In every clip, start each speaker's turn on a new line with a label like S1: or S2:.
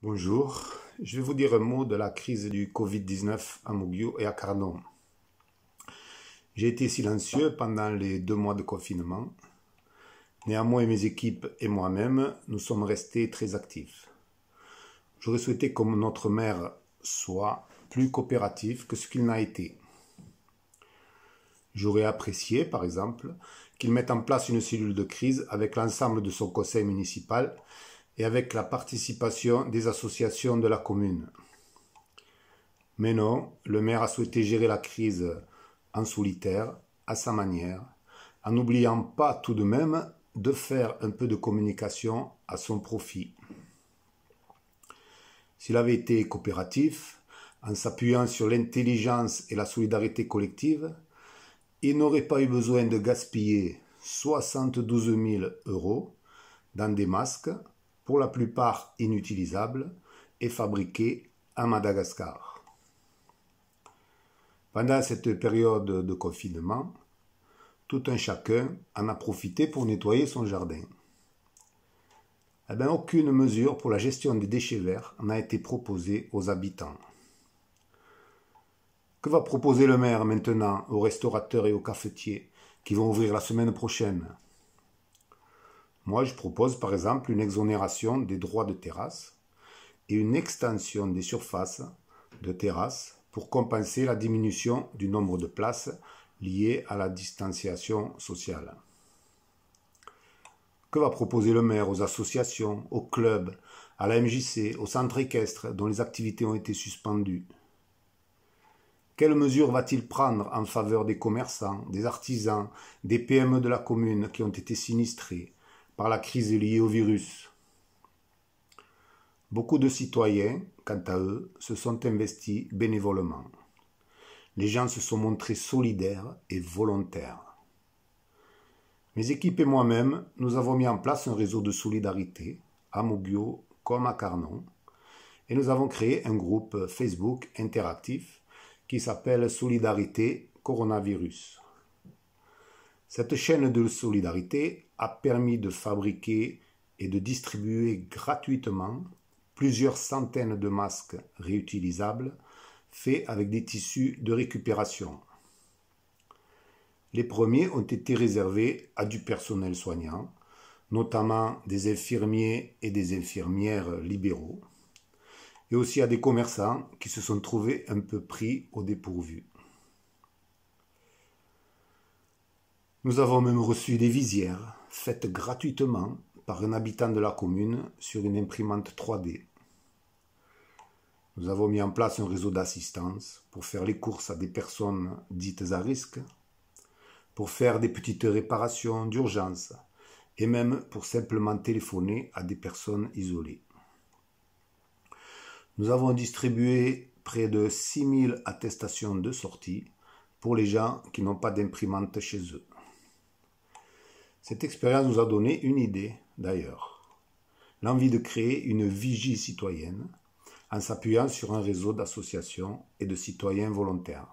S1: Bonjour, je vais vous dire un mot de la crise du Covid-19 à Moguio et à Carnon. J'ai été silencieux pendant les 2 mois de confinement. Néanmoins, mes équipes et moi-même, nous sommes restés très actifs. J'aurais souhaité que notre maire soit plus coopératif que ce qu'il n'a été. J'aurais apprécié, par exemple, qu'il mette en place une cellule de crise avec l'ensemble de son conseil municipal et avec la participation des associations de la commune. Mais non, le maire a souhaité gérer la crise en solitaire, à sa manière, en n'oubliant pas tout de même de faire un peu de communication à son profit. S'il avait été coopératif, en s'appuyant sur l'intelligence et la solidarité collective, il n'aurait pas eu besoin de gaspiller 72 000 € dans des masques, pour la plupart inutilisables, et fabriqués à Madagascar. Pendant cette période de confinement, tout un chacun en a profité pour nettoyer son jardin. Aucune mesure pour la gestion des déchets verts n'a été proposée aux habitants. Que va proposer le maire maintenant aux restaurateurs et aux cafetiers qui vont ouvrir la semaine prochaine? Moi, je propose par exemple une exonération des droits de terrasse et une extension des surfaces de terrasse pour compenser la diminution du nombre de places liées à la distanciation sociale. Que va proposer le maire aux associations, aux clubs, à la MJC, au centre équestre dont les activités ont été suspendues? Quelles mesures va-t-il prendre en faveur des commerçants, des artisans, des PME de la commune qui ont été sinistrés par la crise liée au virus? Beaucoup de citoyens, quant à eux, se sont investis bénévolement. Les gens se sont montrés solidaires et volontaires. Mes équipes et moi-même, nous avons mis en place un réseau de solidarité, à Moguio comme à Carnon, et nous avons créé un groupe Facebook interactif qui s'appelle Solidarité Coronavirus. Cette chaîne de solidarité a permis de fabriquer et de distribuer gratuitement plusieurs centaines de masques réutilisables faits avec des tissus de récupération. Les premiers ont été réservés à du personnel soignant, notamment des infirmiers et des infirmières libéraux, et aussi à des commerçants qui se sont trouvés un peu pris au dépourvu. Nous avons même reçu des visières faites gratuitement par un habitant de la commune sur une imprimante 3D. Nous avons mis en place un réseau d'assistance pour faire les courses à des personnes dites à risque, pour faire des petites réparations d'urgence et même pour simplement téléphoner à des personnes isolées. Nous avons distribué près de 6 000 attestations de sortie pour les gens qui n'ont pas d'imprimante chez eux. Cette expérience nous a donné une idée, d'ailleurs, l'envie de créer une vigie citoyenne en s'appuyant sur un réseau d'associations et de citoyens volontaires.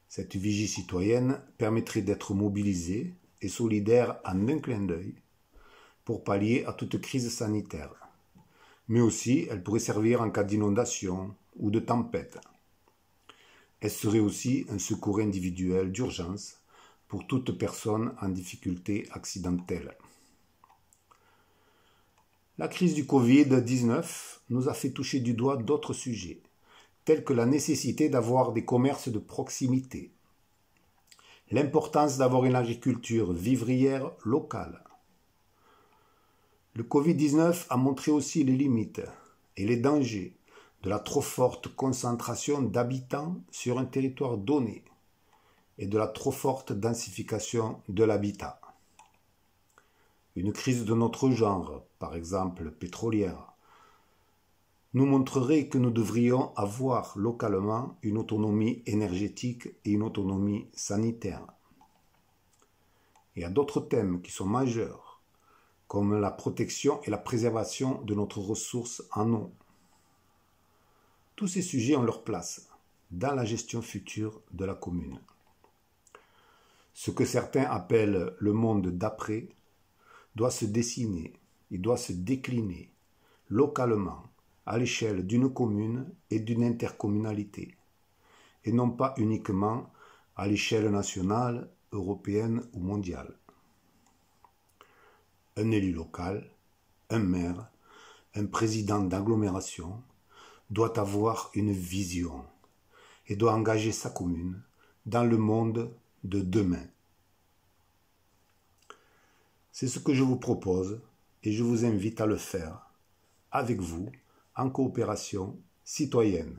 S1: Cette vigie citoyenne permettrait d'être mobilisée et solidaire en un clin d'œil pour pallier à toute crise sanitaire. Mais aussi, elle pourrait servir en cas d'inondation ou de tempête. Elle serait aussi un secours individuel d'urgence pour toute personne en difficulté accidentelle. La crise du Covid-19 nous a fait toucher du doigt d'autres sujets, tels que la nécessité d'avoir des commerces de proximité, l'importance d'avoir une agriculture vivrière locale. Le Covid-19 a montré aussi les limites et les dangers de la trop forte concentration d'habitants sur un territoire donné et de la trop forte densification de l'habitat. Une crise de notre genre, par exemple pétrolière, nous montrerait que nous devrions avoir localement une autonomie énergétique et une autonomie sanitaire. Il y a d'autres thèmes qui sont majeurs, comme la protection et la préservation de notre ressource en eau. Tous ces sujets ont leur place dans la gestion future de la commune. Ce que certains appellent le monde d'après doit se dessiner, il doit se décliner localement à l'échelle d'une commune et d'une intercommunalité, et non pas uniquement à l'échelle nationale, européenne ou mondiale. Un élu local, un maire, un président d'agglomération doit avoir une vision et doit engager sa commune dans le monde de demain. C'est ce que je vous propose et je vous invite à le faire avec vous en coopération citoyenne.